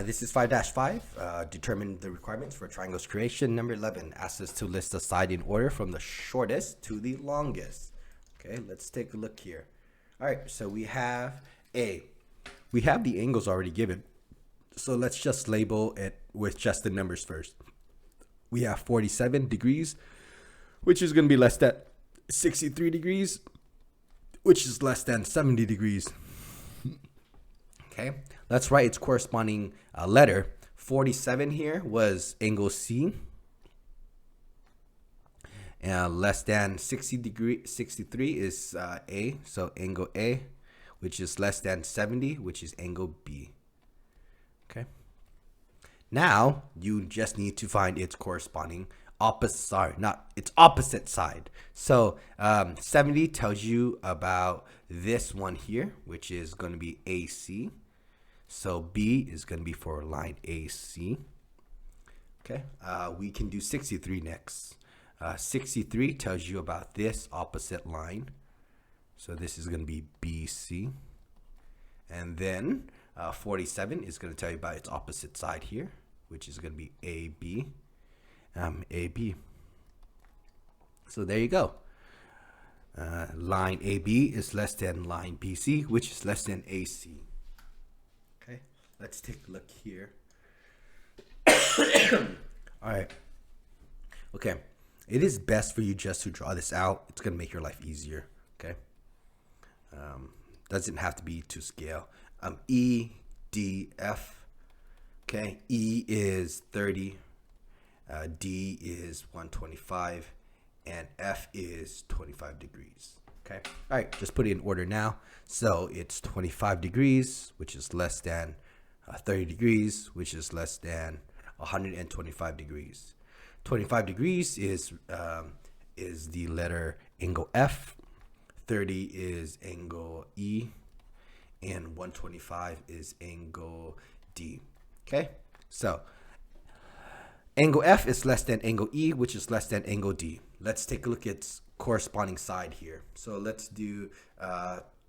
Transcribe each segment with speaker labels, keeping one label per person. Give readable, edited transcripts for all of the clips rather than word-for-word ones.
Speaker 1: This is 5-5. Determine the requirements for triangles creation. Number 11 asks us to list the side in order from the shortest to the longest. Okay, let's take a look here. All right, so we have A. We have the angles already given. So let's just label it with just the numbers first. We have 47 degrees, which is going to be less than 63 degrees, which is less than 70 degrees. Okay, let's write its corresponding letter. 47 here was angle C. Less than 63 is A, so angle A, which is less than 70, which is angle B. Okay. Now you just need to find its corresponding opposite side. So 70 tells you about this one here, which is going to be AC. So B is going to be for line AC. Okay, we can do 63 next. 63 tells you about this opposite line. So this is going to be BC. And then 47 is going to tell you about its opposite side here, which is going to be AB. AB. So there you go. Line AB is less than line BC, which is less than AC. Okay, let's take a look here. All right. Okay, it is best for you just to draw this out. It's going to make your life easier. Okay. Doesn't have to be to scale. E, D, F. Okay, E is 30. D is 125, and F is 25 degrees. Okay, all right, just put it in order now. So it's 25 degrees, which is less than 30 degrees, which is less than 125 degrees. 25 degrees is the letter angle F. 30 is angle E, and 125 is angle D. Okay, so angle F is less than angle E, which is less than angle D. Let's take a look at its corresponding side here. So let's do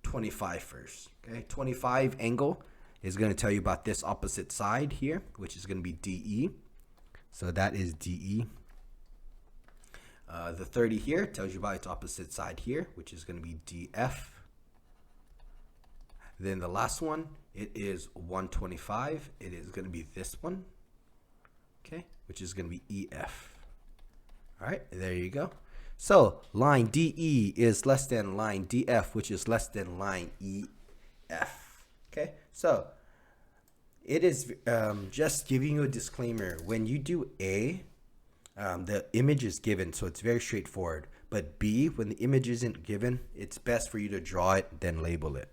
Speaker 1: 25 first. Okay, 25 angle is going to tell you about this opposite side here, which is going to be DE. So that is DE. The 30 here tells you about its opposite side here, which is going to be DF. Then the last one, it is 125. It is going to be this one. Okay, which is going to be EF. All right, there you go. So line DE is less than line DF, which is less than line EF. Okay, so it is just giving you a disclaimer. When you do A, the image is given, so it's very straightforward. But B, when the image isn't given, it's best for you to draw it, then label it.